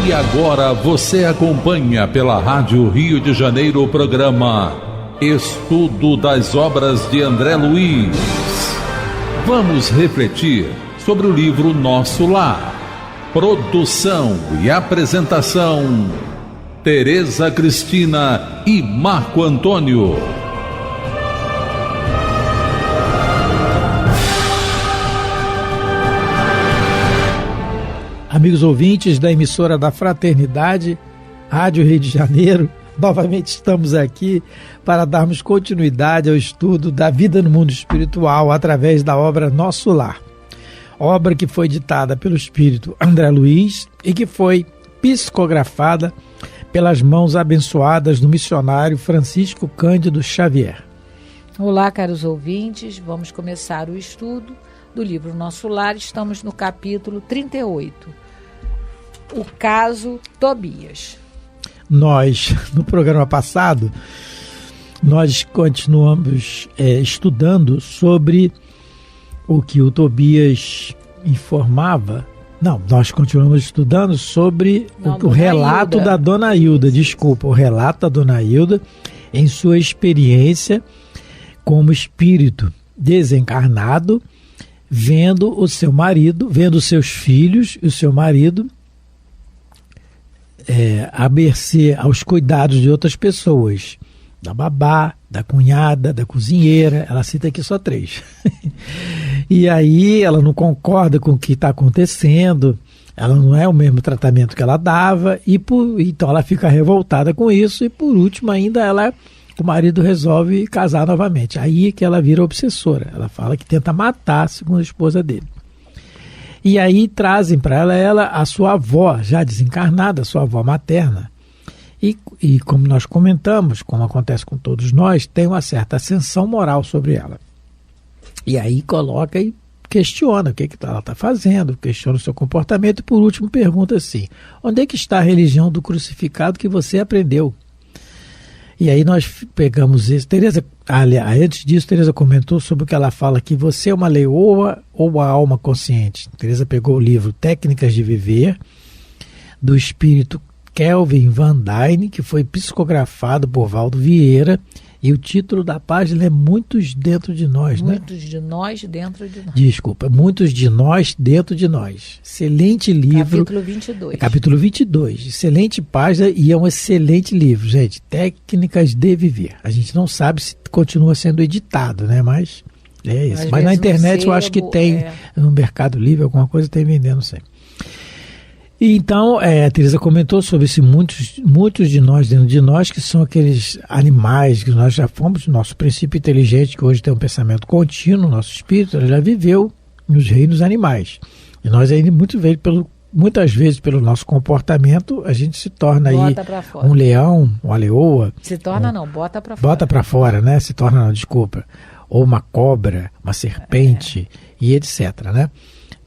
E agora você acompanha pela Rádio Rio de Janeiro o programa Estudo das Obras de André Luiz. Vamos refletir sobre o livro Nosso Lar. Produção e apresentação, Tereza Cristina e Marco Antônio. Amigos ouvintes da emissora da Fraternidade, Rádio Rio de Janeiro, novamente estamos aqui para darmos continuidade ao estudo da vida no mundo espiritual através da obra Nosso Lar. Obra que foi ditada pelo espírito André Luiz e que foi psicografada pelas mãos abençoadas do missionário Francisco Cândido Xavier. Olá, caros ouvintes, vamos começar o estudo do livro Nosso Lar. Estamos no capítulo 38. O caso Tobias. Nós, no programa passado, nós continuamos estudando sobre o que o Tobias informava. Não, nós continuamos estudando sobre o relato da Dona Hilda, o relato da Dona Hilda em sua experiência como espírito desencarnado, vendo o seu marido, vendo os seus filhos e o seu marido à mercê aos cuidados de outras pessoas, da babá, da cunhada, da cozinheira. Ela cita aqui só 3. E aí ela não concorda com o que está acontecendo, ela não é o mesmo tratamento que ela dava, então ela fica revoltada com isso e por último ainda o marido resolve casar novamente. Aí que ela vira obsessora. Ela fala que tenta matar a segunda esposa dele. E aí trazem para ela a sua avó, já desencarnada, a sua avó materna. E como nós comentamos, como acontece com todos nós, tem uma certa ascensão moral sobre ela. E aí coloca e questiona o que ela está fazendo, questiona o seu comportamento e por último pergunta assim: onde é que está a religião do crucificado que você aprendeu? E aí nós pegamos isso. Tereza, antes disso, Tereza comentou sobre o que ela fala, que você é uma leoa ou uma alma consciente. Tereza pegou o livro Técnicas de Viver, do espírito Kelvin Van Dyne, que foi psicografado por Valdo Vieira, e o título da página é Muitos Dentro de Nós, né? Muitos de nós dentro de nós. Desculpa, Muitos de Nós Dentro de Nós. Excelente livro. Capítulo 22. Capítulo 22. Excelente página e é um excelente livro, gente. Técnicas de Viver. A gente não sabe se continua sendo editado, né? Mas é isso. Mas na internet eu acho que tem, no Mercado Livre, alguma coisa tem vendendo sempre. E então, a Tereza comentou sobre esse muitos de nós dentro de nós, que são aqueles animais que nós já fomos, nosso princípio inteligente, que hoje tem um pensamento contínuo, nosso espírito, ele já viveu nos reinos animais. E nós ainda, muitas vezes, pelo nosso comportamento, a gente se torna um leão, uma leoa. Se torna bota para fora. Bota para fora, né? Se torna, desculpa. Ou uma cobra, uma serpente e etc, né?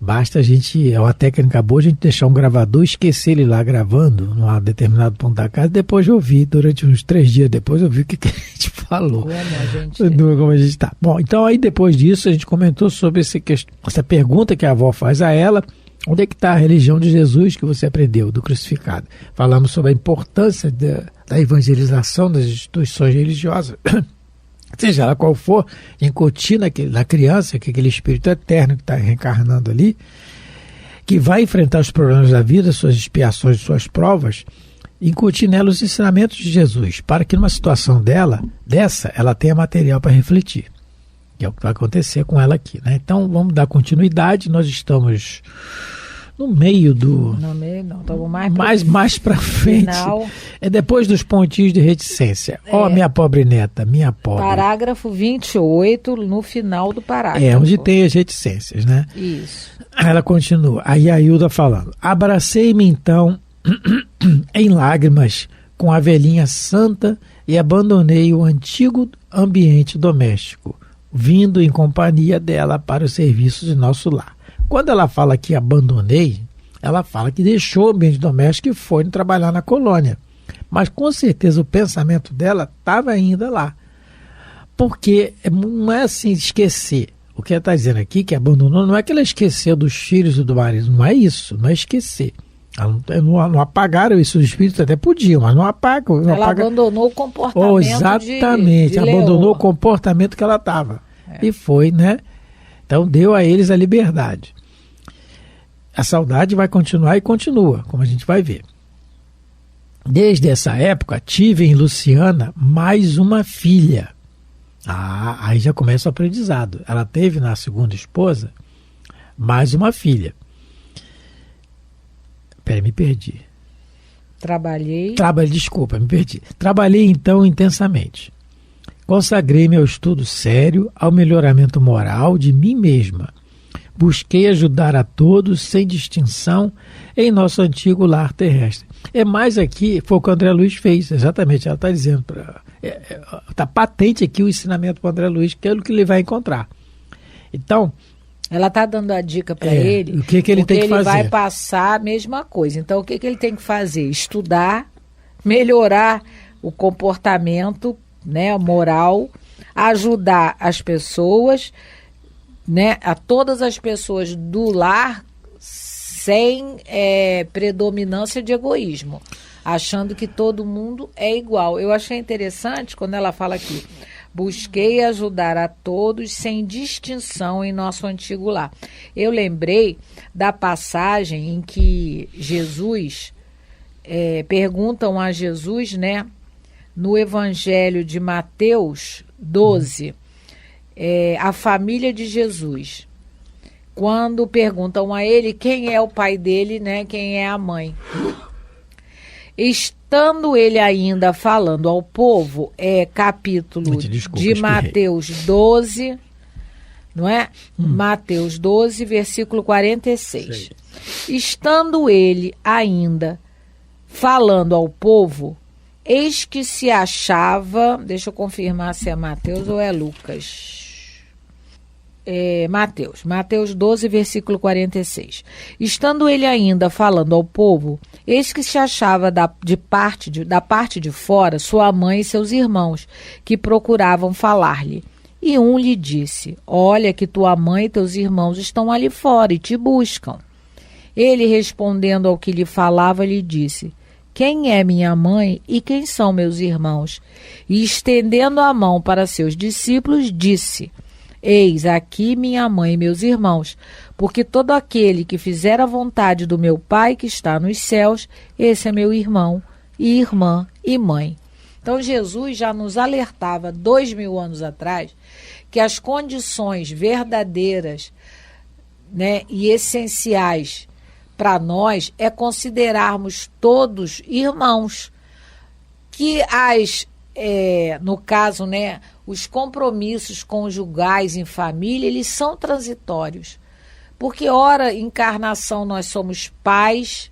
Basta é uma técnica boa a gente deixar um gravador, esquecer ele lá gravando num determinado ponto da casa, depois eu ouvi, durante uns 3 dias depois eu vi o que a gente falou. Como a gente está. Bom, então aí depois disso a gente comentou sobre essa pergunta que a avó faz a ela: onde é que está a religião de Jesus que você aprendeu, do crucificado? Falamos sobre a importância da evangelização das instituições religiosas, seja ela qual for, incutir na criança que aquele espírito eterno que está reencarnando ali, que vai enfrentar os problemas da vida, suas expiações, suas provas, incutir nela os ensinamentos de Jesus, para que numa situação dessa, ela tenha material para refletir. Que é o que vai acontecer com ela aqui, né? Então vamos dar continuidade. Nós estamos no meio do... No meio não, estamos mais para frente. Final. É depois dos pontinhos de reticência. Minha pobre neta, minha pobre. Parágrafo 28, no final do parágrafo. Onde tem as reticências, né? Isso. Ela continua, aí a Hilda falando: abracei-me então em lágrimas com a velhinha santa e abandonei o antigo ambiente doméstico, vindo em companhia dela para o serviço de nosso lar. Quando ela fala que abandonei, ela fala que deixou o ambiente doméstico e foi trabalhar na colônia. Mas com certeza o pensamento dela estava ainda lá. Porque não é assim esquecer. O que ela está dizendo aqui, que abandonou, não é que ela esqueceu dos filhos e do marido. Não é isso, não é esquecer. Não apagaram isso, os espíritos até podiam, mas não apagam. Ela abandonou o comportamento exatamente, de abandonou leoa. o comportamento que ela estava. E foi, né? Então deu a eles a liberdade. A saudade vai continuar e continua, como a gente vai ver. Desde essa época, tive em Luciana mais uma filha. Aí já começa o aprendizado. Ela teve na segunda esposa mais uma filha. Peraí, me perdi. Desculpa, me perdi. Trabalhei então intensamente. Consagrei-me ao estudo sério, ao melhoramento moral de mim mesma. Busquei ajudar a todos, sem distinção, em nosso antigo lar terrestre. É mais aqui, foi o que o André Luiz fez, exatamente. Ela está dizendo, está patente aqui o ensinamento para o André Luiz, que é o que ele vai encontrar. Então, ela está dando a dica para ele, o que ele tem que fazer. Ele vai passar a mesma coisa. Então, o que ele tem que fazer? Estudar, melhorar o comportamento, né, moral, ajudar as pessoas, né, a todas as pessoas do lar, sem predominância de egoísmo, achando que todo mundo é igual. Eu achei interessante quando ela fala aqui: busquei ajudar a todos sem distinção em nosso antigo lar. Eu lembrei da passagem em que Jesus, perguntam a Jesus, né, no Evangelho de Mateus 12, a família de Jesus, quando perguntam a ele quem é o pai dele, né, quem é a mãe. Estando ele ainda falando ao povo, capítulo de Mateus 12, não é? Mateus 12, versículo 46. Sei. Estando ele ainda falando ao povo, eis que se achava, deixa eu confirmar se é Mateus ou é Lucas. Mateus 12, versículo 46. Estando ele ainda falando ao povo, eis que se achava da parte de fora sua mãe e seus irmãos, que procuravam falar-lhe. E um lhe disse: olha que tua mãe e teus irmãos estão ali fora e te buscam. Ele, respondendo ao que lhe falava, lhe disse: quem é minha mãe e quem são meus irmãos? E estendendo a mão para seus discípulos, disse: eis aqui minha mãe e meus irmãos, porque todo aquele que fizer a vontade do meu Pai que está nos céus, esse é meu irmão e irmã e mãe. Então Jesus já nos alertava 2000 anos atrás que as condições verdadeiras, né, e essenciais para nós é considerarmos todos irmãos, que no caso, né, os compromissos conjugais em família, eles são transitórios. Porque, ora, encarnação, nós somos pais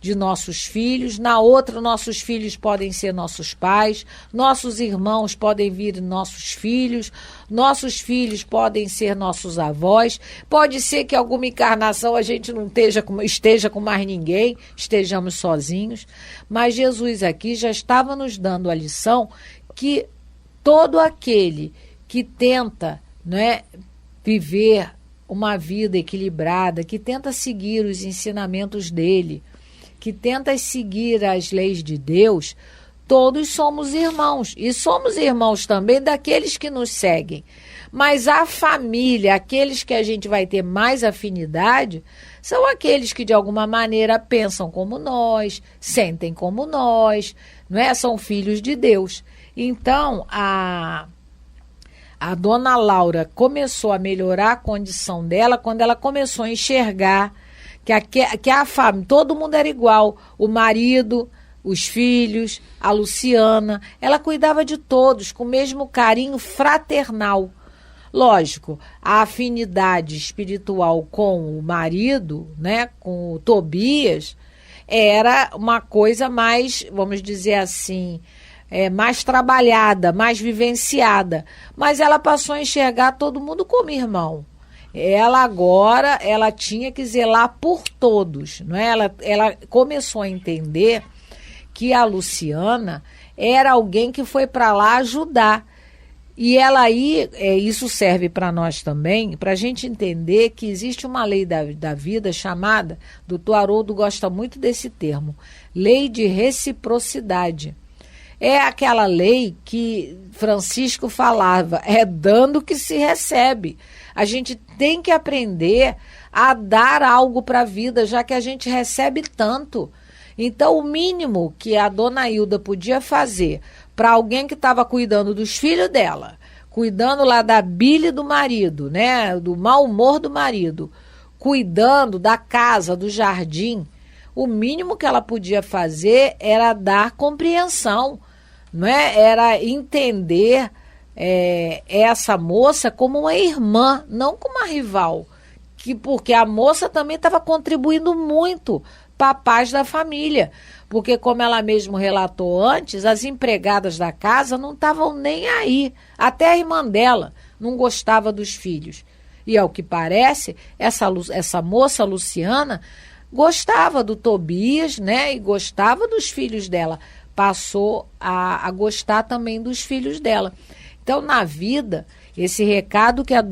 de nossos filhos, na outra, nossos filhos podem ser nossos pais, nossos irmãos podem vir nossos filhos podem ser nossos avós, pode ser que alguma encarnação a gente não esteja com mais ninguém, estejamos sozinhos, mas Jesus aqui já estava nos dando a lição que todo aquele que tenta, né, viver uma vida equilibrada, que tenta seguir os ensinamentos dele, que tenta seguir as leis de Deus, todos somos irmãos. E somos irmãos também daqueles que nos seguem. Mas a família, aqueles que a gente vai ter mais afinidade, são aqueles que de alguma maneira pensam como nós, sentem como nós, não é? São filhos de Deus. Então, a dona Laura começou a melhorar a condição dela quando ela começou a enxergar que a família, todo mundo era igual, o marido, os filhos, a Luciana, ela cuidava de todos com o mesmo carinho fraternal. Lógico, a afinidade espiritual com o marido, né, com o Tobias, era uma coisa mais, vamos dizer assim, mais trabalhada, mais vivenciada. Mas ela passou a enxergar todo mundo como irmão. Ela tinha que zelar por todos, não é? Ela começou a entender que a Luciana era alguém que foi para lá ajudar. E ela aí, isso serve para nós também, para a gente entender que existe uma lei da vida chamada, doutor Haroldo gosta muito desse termo, lei de reciprocidade. É aquela lei que Francisco falava, é dando que se recebe. A gente tem que aprender a dar algo para a vida, já que a gente recebe tanto. Então, o mínimo que a dona Hilda podia fazer para alguém que estava cuidando dos filhos dela, cuidando lá da bile do marido, né, do mau humor do marido, cuidando da casa, do jardim, o mínimo que ela podia fazer era dar compreensão, não é? Era entender essa moça como uma irmã, não como uma rival, porque a moça também estava contribuindo muito para a paz da família, porque como ela mesmo relatou antes, as empregadas da casa não estavam nem aí, até a irmã dela não gostava dos filhos. E ao que parece, essa moça Luciana gostava do Tobias, né, e gostava dos filhos dela, passou a gostar também dos filhos dela. Então, na vida, esse recado que a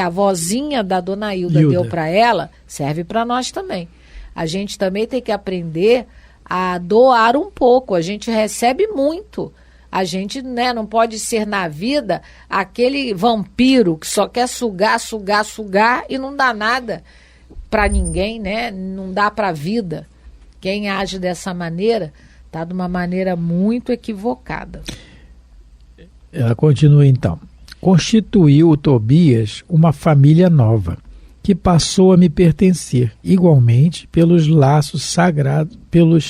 vozinha da dona Hilda deu para ela, serve para nós também. A gente também tem que aprender a doar um pouco. A gente recebe muito. A gente, né, não pode ser na vida aquele vampiro que só quer sugar e não dá nada para ninguém, né? Não dá para a vida. Quem age dessa maneira está de uma maneira muito equivocada. Ela continua então. Constituiu o Tobias uma família nova, que passou a me pertencer, igualmente pelos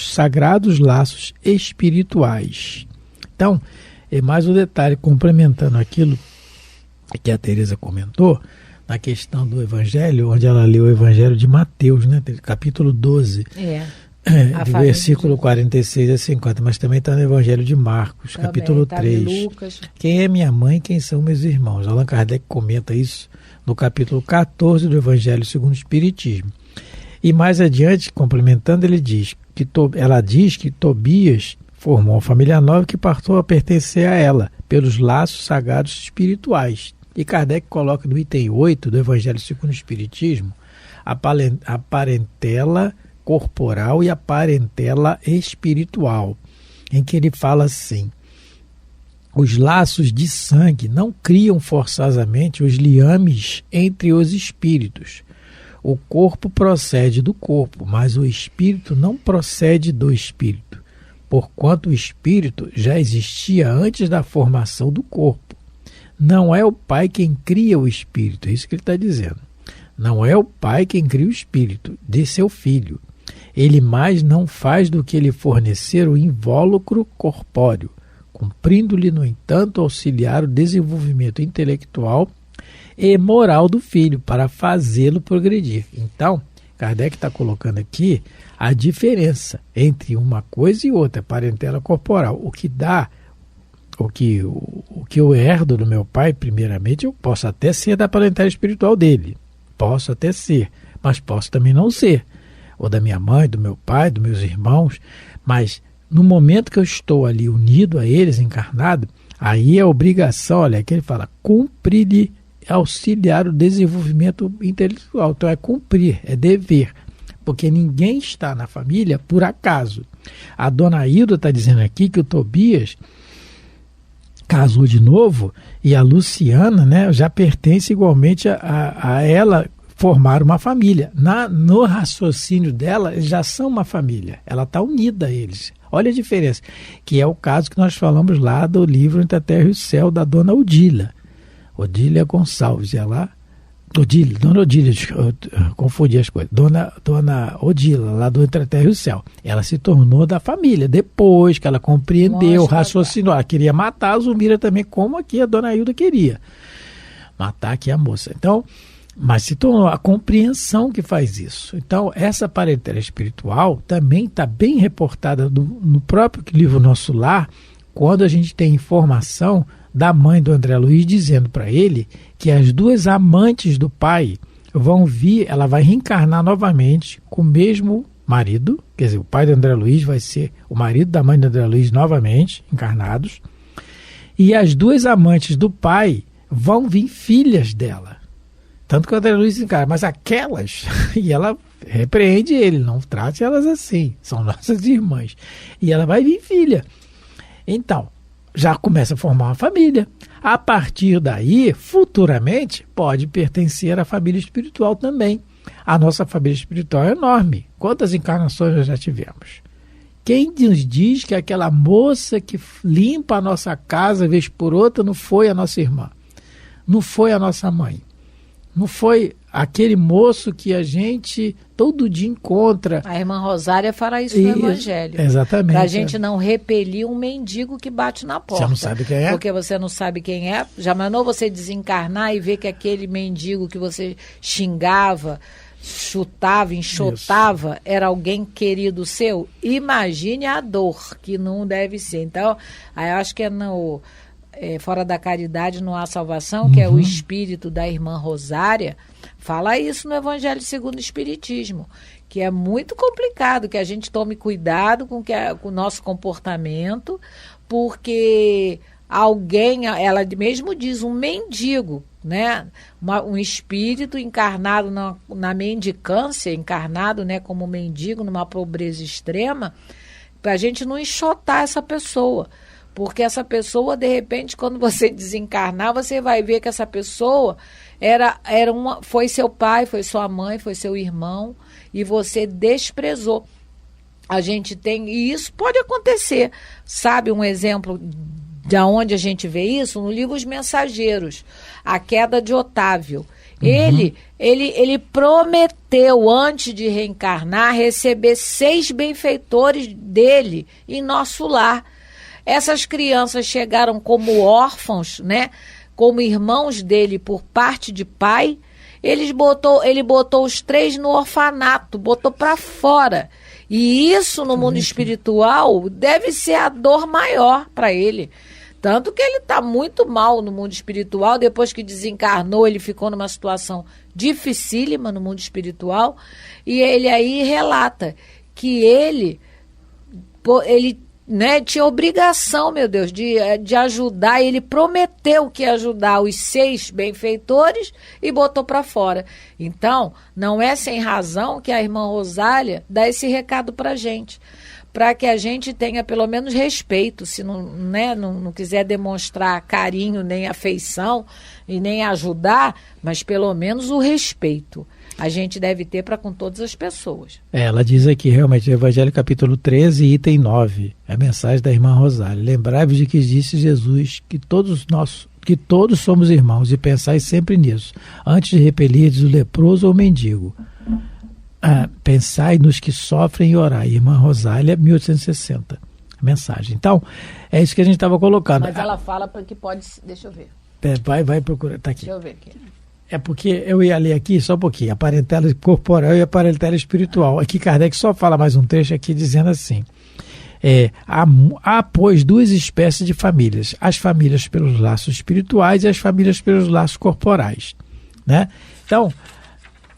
sagrados laços espirituais. Então, é mais um detalhe, complementando aquilo que a Teresa comentou, na questão do Evangelho, onde ela leu o Evangelho de Mateus, né, capítulo 12. Do versículo 46 a 50, mas também está no Evangelho de Marcos, também, capítulo 3. Lucas. Quem é minha mãe, quem são meus irmãos? Allan Kardec comenta isso no capítulo 14 do Evangelho segundo o Espiritismo. E mais adiante, complementando, ela diz que Tobias formou uma família nova que passou a pertencer a ela, pelos laços sagrados espirituais. E Kardec coloca no item 8 do Evangelho segundo o Espiritismo a parentela corporal e a parentela espiritual, em que ele fala assim: os laços de sangue não criam forçosamente os liames entre os espíritos. O corpo procede do corpo, mas o espírito não procede do espírito, porquanto o espírito já existia antes da formação do corpo. Não é o pai quem cria o espírito, é isso que ele está dizendo. Não é o pai quem cria o espírito de seu filho. Ele mais não faz do que lhe fornecer o invólucro corpóreo, cumprindo-lhe, no entanto, auxiliar o desenvolvimento intelectual e moral do filho, para fazê-lo progredir. Então, Kardec está colocando aqui a diferença entre uma coisa e outra, parentela corporal. O que eu herdo do meu pai, primeiramente, eu posso até ser da parentela espiritual dele. Posso até ser, mas posso também não ser. Ou da minha mãe, do meu pai, dos meus irmãos, mas no momento que eu estou ali unido a eles, encarnado, aí é obrigação, olha, que ele fala, cumprir-lhe, auxiliar o desenvolvimento intelectual. Então é cumprir, é dever, porque ninguém está na família por acaso. A dona Hilda está dizendo aqui que o Tobias casou de novo e a Luciana, né, já pertence igualmente a ela formar uma família. No raciocínio dela, eles já são uma família. Ela está unida a eles. Olha a diferença. Que é o caso que nós falamos lá do livro Entre a Terra e o Céu, da dona Odília. Odília Gonçalves. Dona Odília, eu confundi as coisas. Dona Odília, lá do Entre a Terra e o Céu. Ela se tornou da família. Depois que ela compreendeu, raciocinou. Ela queria matar a Zulmira também, como aqui a dona Hilda queria. Matar aqui a moça. Então, mas se tornou a compreensão que faz isso. Então, essa parentela espiritual também está bem reportada no próprio livro Nosso Lar, quando a gente tem informação da mãe do André Luiz dizendo para ele que as duas amantes do pai vão vir, ela vai reencarnar novamente com o mesmo marido, quer dizer, o pai do André Luiz vai ser o marido da mãe do André Luiz novamente, encarnados, e as duas amantes do pai vão vir filhas dela. Tanto que o André Luiz encara, mas aquelas, e ela repreende ele, não trate elas assim, são nossas irmãs. E ela vai vir filha. Então, já começa a formar uma família. A partir daí, futuramente, pode pertencer à família espiritual também. A nossa família espiritual é enorme. Quantas encarnações nós já tivemos? Quem nos diz que aquela moça que limpa a nossa casa vez por outra não foi a nossa irmã? Não foi a nossa mãe? Não foi aquele moço que a gente todo dia encontra? A irmã Rosária fará isso no Evangelho. Exatamente. Para a gente não repelir um mendigo que bate na porta. Você não sabe quem é? Porque você não sabe quem é. Já mandou você desencarnar e ver que aquele mendigo que você xingava, chutava, enxotava, isso, era alguém querido seu? Imagine a dor, que não deve ser. Então, aí eu acho que Fora da Caridade Não Há Salvação, que é o espírito da irmã Rosária, fala isso no Evangelho segundo o Espiritismo, que é muito complicado, que a gente tome cuidado com o nosso comportamento, porque alguém, ela mesmo diz, um mendigo, né? Um espírito encarnado na mendicância, encarnado, né, como mendigo numa pobreza extrema, para a gente não enxotar essa pessoa. Porque essa pessoa, de repente, quando você desencarnar, você vai ver que essa pessoa foi seu pai, foi sua mãe, foi seu irmão, e você desprezou. A gente tem, e isso pode acontecer. Sabe um exemplo de onde a gente vê isso? No livro Os Mensageiros, a queda de Otávio. Ele prometeu, antes de reencarnar, receber 6 benfeitores dele em nosso lar. Essas crianças chegaram como órfãos, né? Como irmãos dele por parte de pai. Ele botou os 3 no orfanato, botou para fora. E isso no mundo espiritual deve ser a dor maior para ele. Tanto que ele está muito mal no mundo espiritual. Depois que desencarnou, ele ficou numa situação dificílima no mundo espiritual. E ele aí relata que ele né, tinha obrigação, meu Deus, de ajudar. Ele prometeu que ia ajudar os 6 benfeitores e botou para fora. Então, não é sem razão que a irmã Rosália dá esse recado para a gente, para que a gente tenha pelo menos respeito, se não quiser demonstrar carinho, nem afeição e nem ajudar, mas pelo menos o respeito a gente deve ter para com todas as pessoas. Ela diz aqui, realmente, no Evangelho capítulo 13, item 9, a mensagem da irmã Rosália: lembrai-vos de que disse Jesus que todos somos irmãos, e pensai sempre nisso, antes de repelirdes o leproso ou o mendigo. Pensai nos que sofrem e orai. Irmã Rosália, 1860. A mensagem. Então, é isso que a gente estava colocando. Mas ela fala para que pode... Deixa eu ver. Vai procurar. Está aqui. Deixa eu ver aqui. É porque eu ia ler aqui só um pouquinho, a parentela corporal e a parentela espiritual. Aqui Kardec só fala mais um trecho aqui dizendo assim: há, pois, 2 espécies de famílias, as famílias pelos laços espirituais e as famílias pelos laços corporais, né? Então,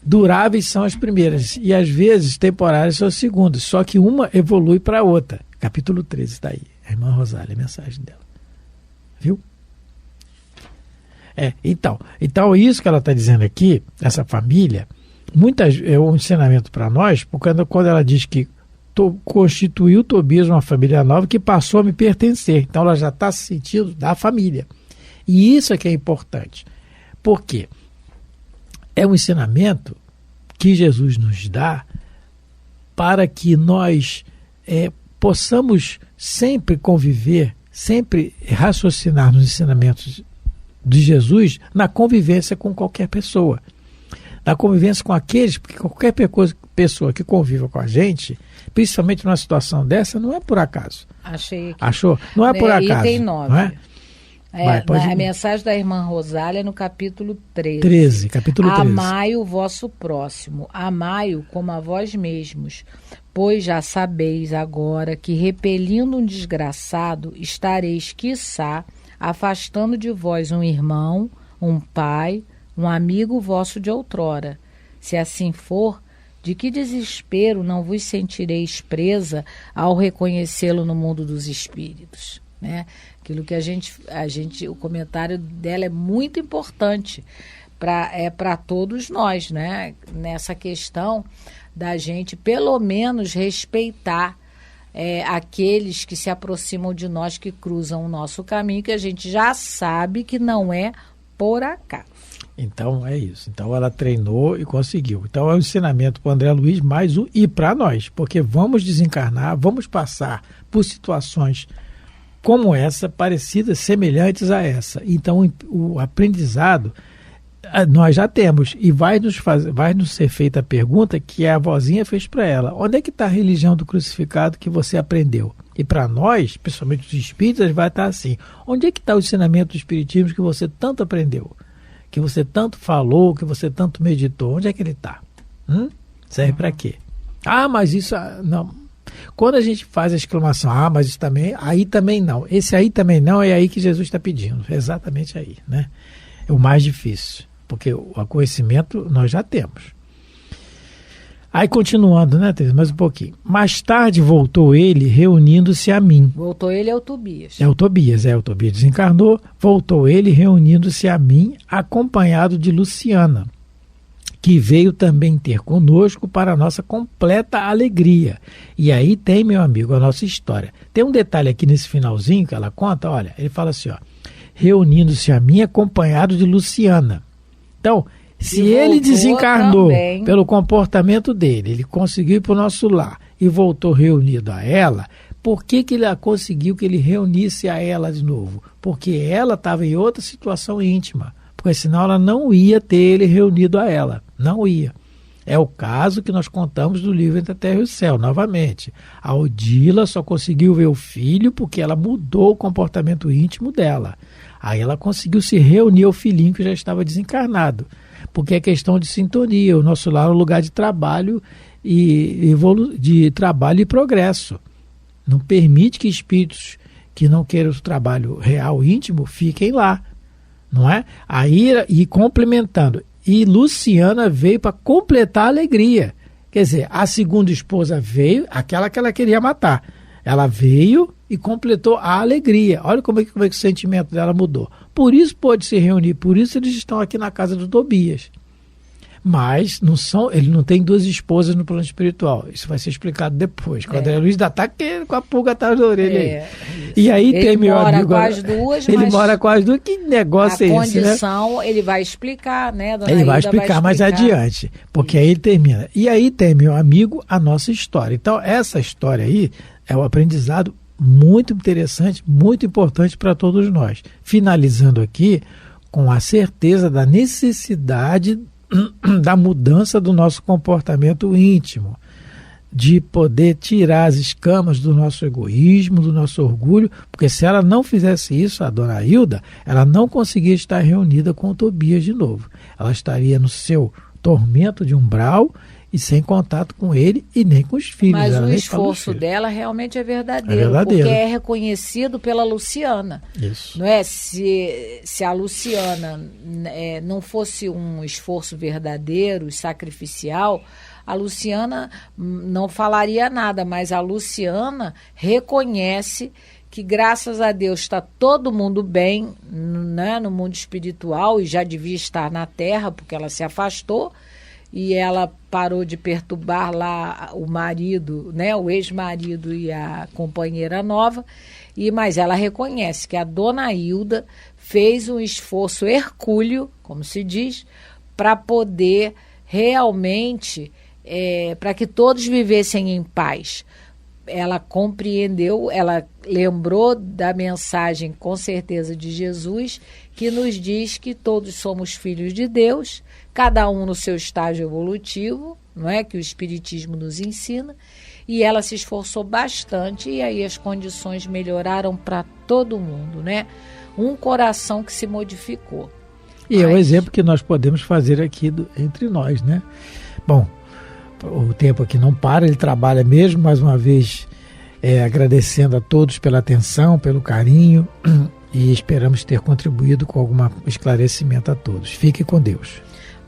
duráveis são as primeiras e às vezes temporárias são as segundas, só que uma evolui para a outra. Capítulo 13 está aí, a irmã Rosália, a mensagem dela. Viu? Então isso que ela está dizendo aqui, essa família, é um ensinamento para nós, porque quando ela diz que constituiu Tobias uma família nova que passou a me pertencer, então ela já está se sentindo da família. E isso é que é importante, porque é um ensinamento que Jesus nos dá para que nós possamos sempre conviver, sempre raciocinar nos ensinamentos de Jesus na convivência com qualquer pessoa. Na convivência com aqueles, porque qualquer pessoa que conviva com a gente, principalmente numa situação dessa, não é por acaso. Achei aqui. Achou? Não é por acaso. Item 9. Não é? A mensagem da irmã Rosália no capítulo 13. Capítulo 13. Amai o vosso próximo, amai-o como a vós mesmos, pois já sabeis agora que, repelindo um desgraçado, estareis, quiçá, afastando de vós um irmão, um pai, um amigo vosso de outrora. Se assim for, De que desespero não vos sentireis presa ao reconhecê-lo no mundo dos espíritos, né? Aquilo que o comentário dela é muito importante para todos nós, né? Nessa questão da gente, pelo menos, respeitar aqueles que se aproximam de nós, que cruzam o nosso caminho, que a gente já sabe que não é por acaso. Então é isso. Então ela treinou e conseguiu. Então é um ensinamento para o André Luiz, e para nós, porque vamos desencarnar, vamos passar por situações como essa, parecidas, semelhantes a essa. Então o aprendizado nós já temos, e vai nos ser feita a pergunta que a vozinha fez para ela: onde é que está a religião do crucificado que você aprendeu? E para nós, principalmente os espíritas, vai estar assim: onde é que está o ensinamento do espiritismo que você tanto aprendeu, que você tanto falou, que você tanto meditou? Onde é que ele está? Serve para quê? Mas isso não. Quando a gente faz a exclamação, mas isso também, aí também não. Esse aí também não é aí que Jesus está pedindo. É exatamente aí, né? É o mais difícil, porque o conhecimento nós já temos. Aí continuando, né, Teresa, mais um pouquinho. Mais tarde voltou ele, reunindo-se a mim. Voltou ele é o Tobias. O Tobias desencarnou. Voltou ele, reunindo-se a mim, acompanhado de Luciana, que veio também ter conosco para a nossa completa alegria. E aí tem, meu amigo, a nossa história. Tem um detalhe aqui nesse finalzinho que ela conta, olha, ele fala assim, reunindo-se a mim, acompanhado de Luciana. Então, se ele desencarnou também pelo comportamento dele, ele conseguiu ir para o nosso lar e voltou reunido a ela, por que ele conseguiu que ele reunisse a ela de novo? Porque ela estava em outra situação íntima, porque senão ela não ia ter ele reunido a ela, não ia. É o caso que nós contamos do livro Entre a Terra e o Céu, novamente. A Odila só conseguiu ver o filho porque ela mudou o comportamento íntimo dela. Aí ela conseguiu se reunir ao filhinho que já estava desencarnado, porque é questão de sintonia. O nosso lar é um lugar de trabalho de trabalho e progresso. Não permite que espíritos que não queiram o trabalho real íntimo fiquem lá, não é? Aí, e complementando, e Luciana veio para completar a alegria. Quer dizer, a segunda esposa veio, aquela que ela queria matar. Ela veio e completou a alegria. Olha como é que o sentimento dela mudou. Por isso pôde se reunir, por isso eles estão aqui na casa do Tobias. Mas ele não tem duas esposas no plano espiritual. Isso vai ser explicado depois. Quando André Luiz ainda está com a pulga atrás da orelha aí. E aí tem meu amigo. Ele mora com as duas. Que negócio é esse, né? A condição ele vai explicar, né? Ele vai explicar mais adiante. Porque aí ele termina. E aí tem, meu amigo, a nossa história. Então, essa história aí é um aprendizado muito interessante, muito importante para todos nós. Finalizando aqui com a certeza da necessidade da mudança do nosso comportamento íntimo, de poder tirar as escamas do nosso egoísmo, do nosso orgulho, porque se ela não fizesse isso, a dona Hilda, ela não conseguia estar reunida com o Tobias de novo. Ela estaria no seu tormento de umbral e sem contato com ele e nem com os filhos. Mas o esforço dela realmente é verdadeiro, porque é reconhecido pela Luciana. Isso. Não é? Se a Luciana não fosse um esforço verdadeiro e sacrificial, a Luciana não falaria nada, mas a Luciana reconhece que, graças a Deus, está todo mundo bem, né, no mundo espiritual, e já devia estar na Terra, porque ela se afastou, e ela parou de perturbar lá o marido, né, o ex-marido e a companheira nova, mas ela reconhece que a dona Hilda fez um esforço hercúleo, como se diz, para poder realmente, para que todos vivessem em paz. Ela compreendeu, ela lembrou da mensagem, com certeza, de Jesus, que nos diz que todos somos filhos de Deus, cada um no seu estágio evolutivo, não é, que o Espiritismo nos ensina, e ela se esforçou bastante, e aí as condições melhoraram para todo mundo, né? Um coração que se modificou. E é o exemplo que nós podemos fazer aqui entre nós, né? Bom, o tempo aqui não para, ele trabalha mesmo, mais uma vez agradecendo a todos pela atenção, pelo carinho, e esperamos ter contribuído com algum esclarecimento a todos. Fique com Deus.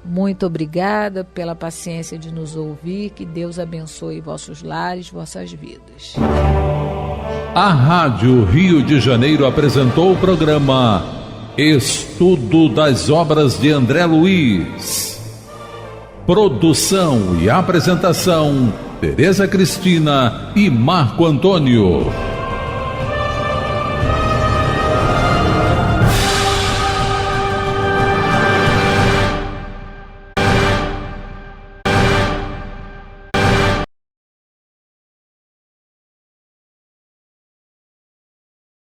Muito obrigada pela paciência de nos ouvir. Que Deus abençoe vossos lares, vossas vidas. A Rádio Rio de Janeiro apresentou o programa Estudo das Obras de André Luiz. Produção e apresentação: Tereza Cristina e Marco Antônio.